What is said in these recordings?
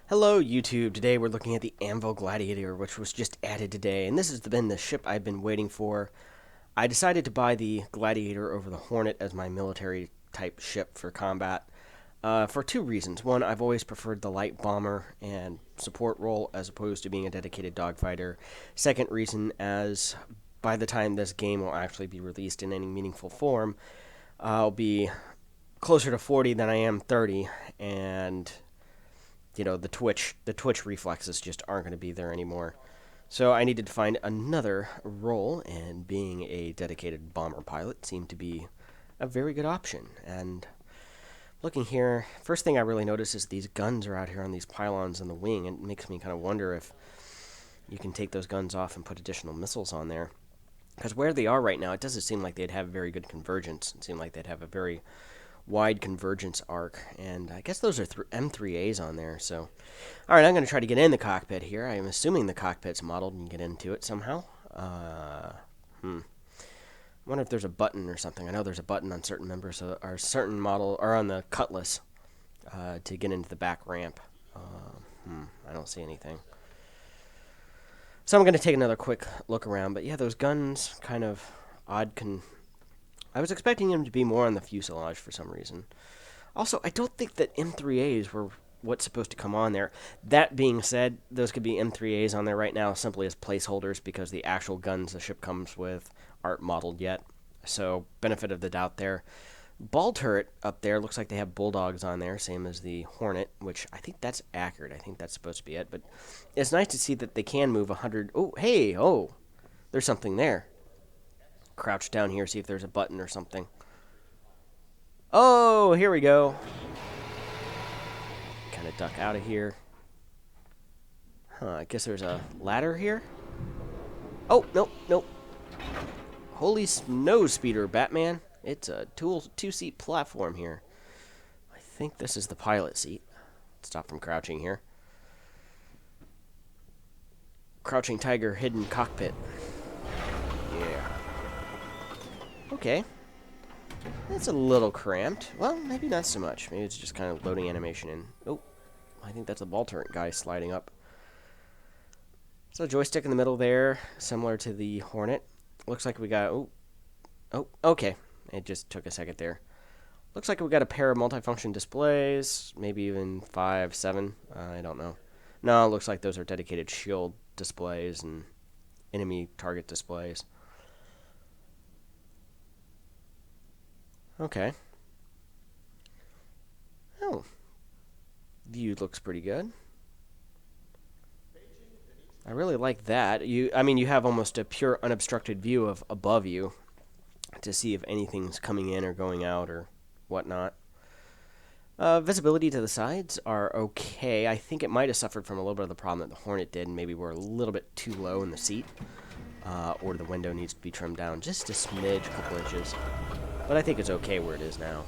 Hello YouTube, today we're looking at the Gladiator, which was just added today, and this has been the ship I've been waiting for. I decided to buy the Gladiator over the Hornet as my military type ship for combat for two reasons. One, I've always preferred the light bomber and support role as opposed to being a dedicated dogfighter. Second reason, as by the time this game will actually be released in any meaningful form, I'll be closer to 40 than I am 30, and the twitch reflexes just aren't going to be there anymore. So I needed to find another role, and being a dedicated bomber pilot seemed to be a very good option. And looking here, first thing I really notice is these guns are out here on these pylons in the wing, and it makes me kind of wonder if you can take those guns off and put additional missiles on there. Because where they are right now, it doesn't seem like they'd have very good convergence. It seemed like they'd have a very wide convergence arc, and I guess those are M3As on there. So, all right, I'm going to try to get in the cockpit here. I'm assuming the cockpit's modeled and get into it somehow. I wonder if there's a button or something. I know there's a button on certain members or certain model or on the Cutlass to get into the back ramp. I don't see anything. So I'm going to take another quick look around. But yeah, those guns kind of odd. I was expecting him to be more on the fuselage for some reason. Also, I don't think that M3As were what's supposed to come on there. That being said, those could be M3As on there right now simply as placeholders because the actual guns the ship comes with aren't modeled yet. So, benefit of the doubt there. Ball turret up there looks like they have bulldogs on there, same as the Hornet, which I think that's accurate. I think that's supposed to be it. But it's nice to see that they can move 100. Oh, hey, there's something there. Crouch down here, see if there's a button or something. Oh, here we go. Kind of duck out of here. I guess there's a ladder here. Oh, nope. Holy snow speeder, Batman. It's a two-seat platform here. I think this is the pilot seat. Stop from crouching here. Crouching Tiger hidden cockpit. Yeah. Okay. That's a little cramped. Well, maybe not so much. Maybe it's just kind of loading animation in. Oh, I think that's a ball turret guy sliding up. So joystick in the middle there, similar to the Hornet. Looks like we got... okay. It just took a second there. Looks like we got a pair of multifunction displays, maybe even 5, 7. I don't know. No, it looks like those are dedicated shield displays and enemy target displays. Okay. Oh. View looks pretty good. I really like that. You have almost a pure unobstructed view of above you to see if anything's coming in or going out or whatnot. Visibility to the sides are okay. I think it might have suffered from a little bit of the problem that the Hornet did, and maybe we're a little bit too low in the seat. Or the window needs to be trimmed down just a smidge, a couple inches. But I think it's okay where it is now.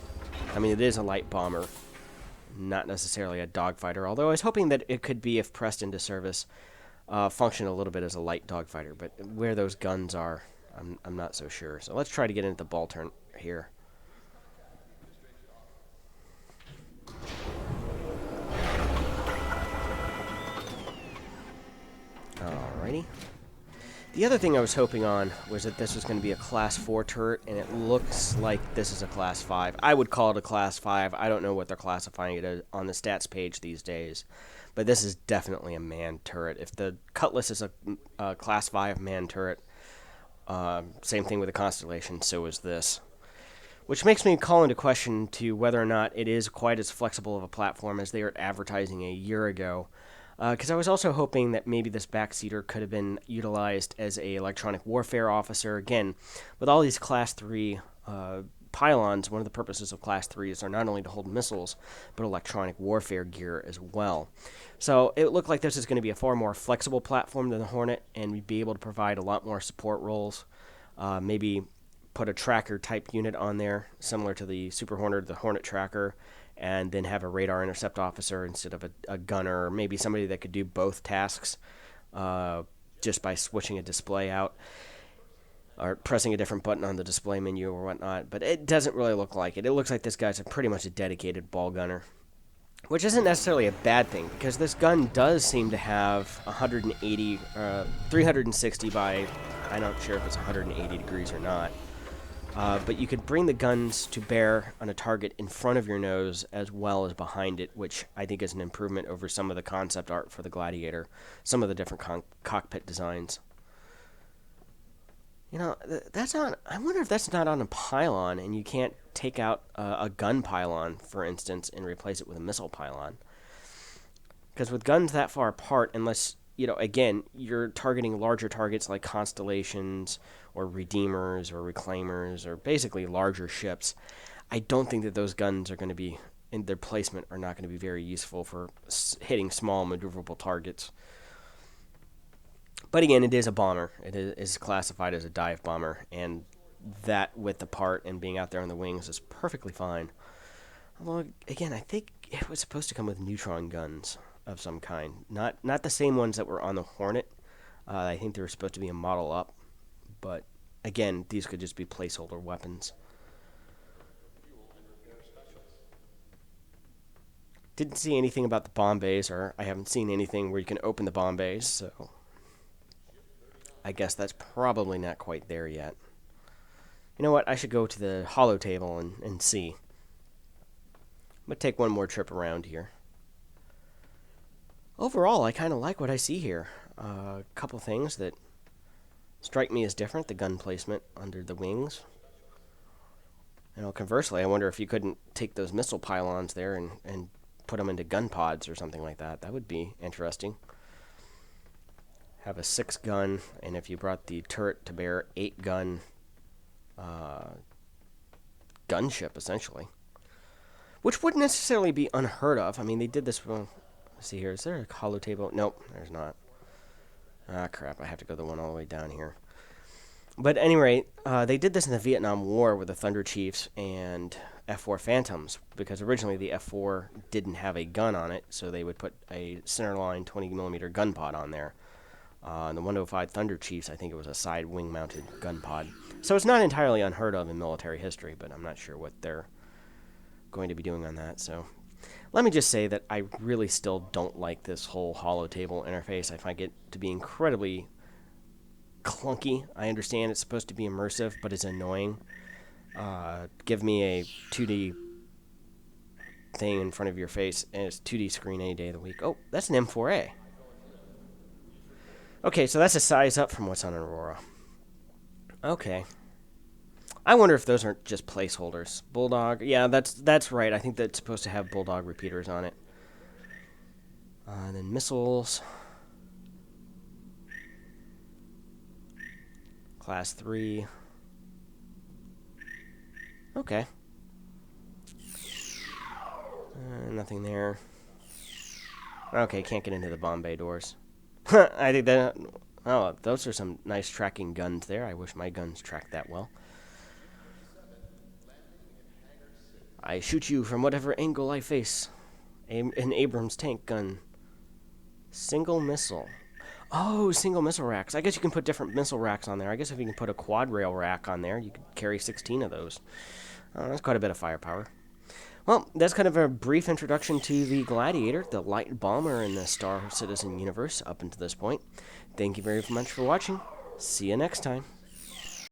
I mean, it is a light bomber, not necessarily a dogfighter, although I was hoping that it could be, if pressed into service, function a little bit as a light dogfighter. But where those guns are, I'm not so sure. So let's try to get into the ball turn here. Alrighty. The other thing I was hoping on was that this was going to be a Class 4 turret, and it looks like this is a Class 5. I would call it a Class 5. I don't know what they're classifying it as on the stats page these days, but this is definitely a manned turret. If the Cutlass is a Class 5 manned turret, same thing with the Constellation, so is this. Which makes me call into question to whether or not it is quite as flexible of a platform as they were advertising a year ago. Because I was also hoping that maybe this backseater could have been utilized as a electronic warfare officer. Again, with all these Class 3 pylons, one of the purposes of Class 3s are not only to hold missiles, but electronic warfare gear as well. So it looked like this is going to be a far more flexible platform than the Hornet, and we'd be able to provide a lot more support roles. Maybe put a tracker-type unit on there, similar to the Super Hornet, the Hornet tracker, and then have a radar intercept officer instead of a gunner, or maybe somebody that could do both tasks just by switching a display out or pressing a different button on the display menu or whatnot. But it doesn't really look like it. It looks like this guy's pretty much a dedicated ball gunner. which isn't necessarily a bad thing because this gun does seem to have 180, 360 by, I'm not sure if it's 180 degrees or not. But you could bring the guns to bear on a target in front of your nose as well as behind it, which I think is an improvement over some of the concept art for the Gladiator, some of the different cockpit designs. You know, that's on. I wonder if that's not on a pylon, and you can't take out a gun pylon, for instance, and replace it with a missile pylon. Because with guns that far apart, unless again, you're targeting larger targets like constellations or redeemers or reclaimers or basically larger ships, I don't think that those guns are going to be in their placement are not going to be very useful for hitting small maneuverable targets. But again, it is a bomber. It is classified as a dive bomber, and that with the part and being out there on the wings is perfectly fine. Although, again, I think it was supposed to come with neutron guns of some kind. Not the same ones that were on the Hornet. I think they were supposed to be a model up. But, again, these could just be placeholder weapons. Didn't see anything about the bomb bays, or I haven't seen anything where you can open the bomb bays, so I guess that's probably not quite there yet. You know what? I should go to the holo table and see. I'm going to take one more trip around here. Overall, I kind of like what I see here. A couple things that strike me as different. The gun placement under the wings. Conversely, I wonder if you couldn't take those missile pylons there and put them into gun pods or something like that. That would be interesting. Have a 6-gun, and if you brought the turret to bear, 8-gun gunship, essentially. Which wouldn't necessarily be unheard of. I mean, they did this. Well, let's see here. Is there a holo table? Nope, there's not. Ah, crap. I have to go the one all the way down here. But at any rate, they did this in the Vietnam War with the Thunder Chiefs and F-4 Phantoms, because originally the F-4 didn't have a gun on it, so they would put a centerline 20mm gun pod on there. The 105 Thunder Chiefs, I think it was a side wing-mounted gun pod. So it's not entirely unheard of in military history, but I'm not sure what they're going to be doing on that. So let me just say that I really still don't like this whole holo table interface. I find it to be incredibly clunky. I understand it's supposed to be immersive, but it's annoying. Give me a 2D thing in front of your face, and it's 2D screen any day of the week. Oh, that's an M4A. Okay, so that's a size up from what's on Aurora. Okay. I wonder if those aren't just placeholders. Bulldog, yeah, that's right. I think that's supposed to have Bulldog repeaters on it. And then missiles. Class 3. Okay. Nothing there. Okay, can't get into the bomb bay doors. I think that... Oh, those are some nice tracking guns there. I wish my guns tracked that well. I shoot you from whatever angle I face. An Abrams tank gun. Single missile. Oh, single missile racks. I guess you can put different missile racks on there. I guess if you can put a quad rail rack on there, you could carry 16 of those. That's quite a bit of firepower. Well, that's kind of a brief introduction to the Gladiator, the light bomber in the Star Citizen universe up until this point. Thank you very much for watching. See you next time.